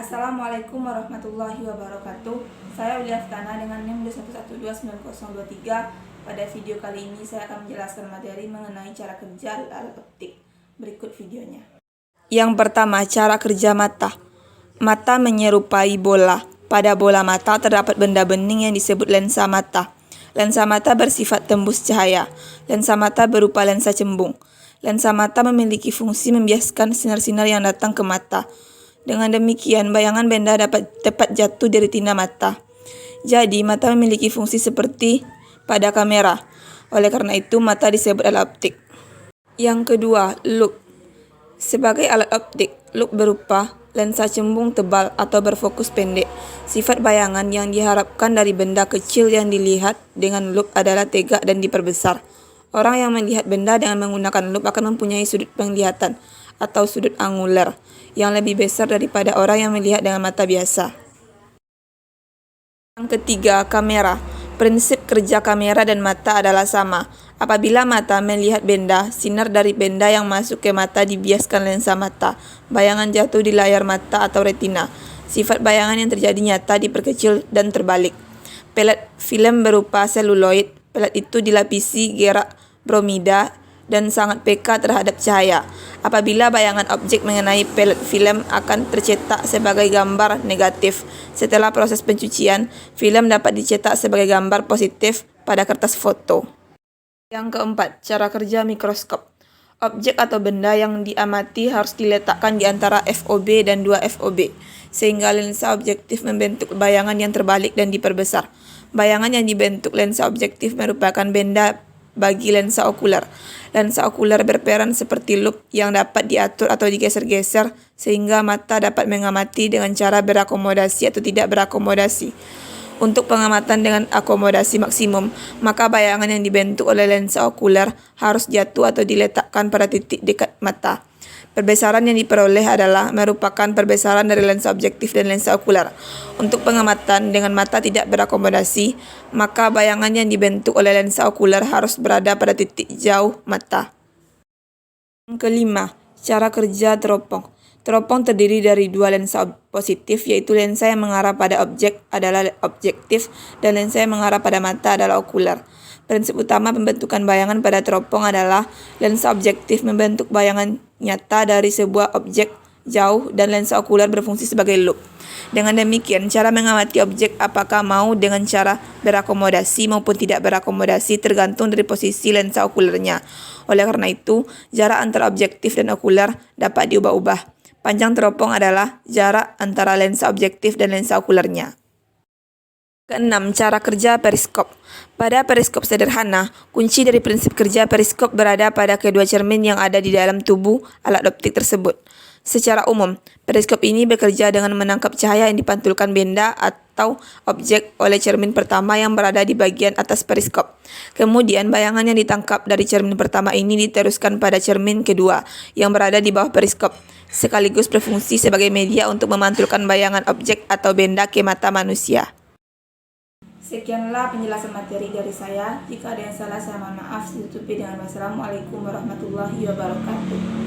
Assalamualaikum warahmatullahi wabarakatuh. Saya Ulia Aftana dengan NIM 2119023. Pada video kali ini saya akan menjelaskan materi mengenai cara kerja alat optik. Berikut videonya. Yang pertama, cara kerja mata. Mata menyerupai bola. Pada bola mata terdapat benda bening yang disebut lensa mata. Lensa mata bersifat tembus cahaya. Lensa mata berupa lensa cembung. Lensa mata memiliki fungsi membiaskan sinar-sinar yang datang ke mata. Dengan demikian, bayangan benda dapat tepat jatuh di retina mata. Jadi, mata memiliki fungsi seperti pada kamera. Oleh karena itu, mata disebut alat optik. Yang kedua, loop. Sebagai alat optik, loop berupa lensa cembung tebal atau berfokus pendek. Sifat bayangan yang diharapkan dari benda kecil yang dilihat dengan loop adalah tegak dan diperbesar. Orang yang melihat benda dengan menggunakan loop akan mempunyai sudut penglihatan atau sudut angular yang lebih besar daripada orang yang melihat dengan mata biasa. Yang ketiga, kamera. Prinsip kerja kamera dan mata adalah sama. Apabila mata melihat benda, sinar dari benda yang masuk ke mata dibiaskan lensa mata. Bayangan jatuh di layar mata atau retina. Sifat bayangan yang terjadi nyata diperkecil dan terbalik. Pelet film berupa seluloid. Pelet itu dilapisi gerak bromida dan sangat peka terhadap cahaya. Apabila bayangan objek mengenai pelet film akan tercetak sebagai gambar negatif. Setelah proses pencucian, film dapat dicetak sebagai gambar positif pada kertas foto. Yang keempat, cara kerja mikroskop. Objek atau benda yang diamati harus diletakkan di antara FOB dan 2 FOB, sehingga lensa objektif membentuk bayangan yang terbalik dan diperbesar. Bayangan yang dibentuk lensa objektif merupakan benda bagi lensa okuler. Lensa okuler berperan seperti loop yang dapat diatur atau digeser-geser sehingga mata dapat mengamati dengan cara berakomodasi atau tidak berakomodasi. Untuk pengamatan dengan akomodasi maksimum, maka bayangan yang dibentuk oleh lensa okuler harus jatuh atau diletakkan pada titik dekat mata. Perbesaran yang diperoleh adalah merupakan perbesaran dari lensa objektif dan lensa okuler. Untuk pengamatan dengan mata tidak berakomodasi, maka bayangan yang dibentuk oleh lensa okuler harus berada pada titik jauh mata. Yang kelima, cara kerja teropong. Teropong terdiri dari 2 lensa positif, yaitu lensa yang mengarah pada objek adalah objektif dan lensa yang mengarah pada mata adalah okuler. Prinsip utama pembentukan bayangan pada teropong adalah lensa objektif membentuk bayangan nyata dari sebuah objek jauh dan lensa okuler berfungsi sebagai loop. Dengan demikian, cara mengamati objek apakah mau dengan cara berakomodasi maupun tidak berakomodasi tergantung dari posisi lensa okulernya. Oleh karena itu, jarak antara objektif dan okuler dapat diubah-ubah. Panjang teropong adalah jarak antara lensa objektif dan lensa okulernya. Keenam, cara kerja periskop. Pada periskop sederhana, kunci dari prinsip kerja periskop berada pada kedua cermin yang ada di dalam tubuh alat optik tersebut. Secara umum, periskop ini bekerja dengan menangkap cahaya yang dipantulkan benda atau objek oleh cermin pertama yang berada di bagian atas periskop. Kemudian, bayangan yang ditangkap dari cermin pertama ini diteruskan pada cermin kedua yang berada di bawah periskop, sekaligus berfungsi sebagai media untuk memantulkan bayangan objek atau benda ke mata manusia. Sekianlah penjelasan materi dari saya. Jika ada yang salah, saya mohon maaf. Ditutupi dengan wassalamualaikum warahmatullahi wabarakatuh.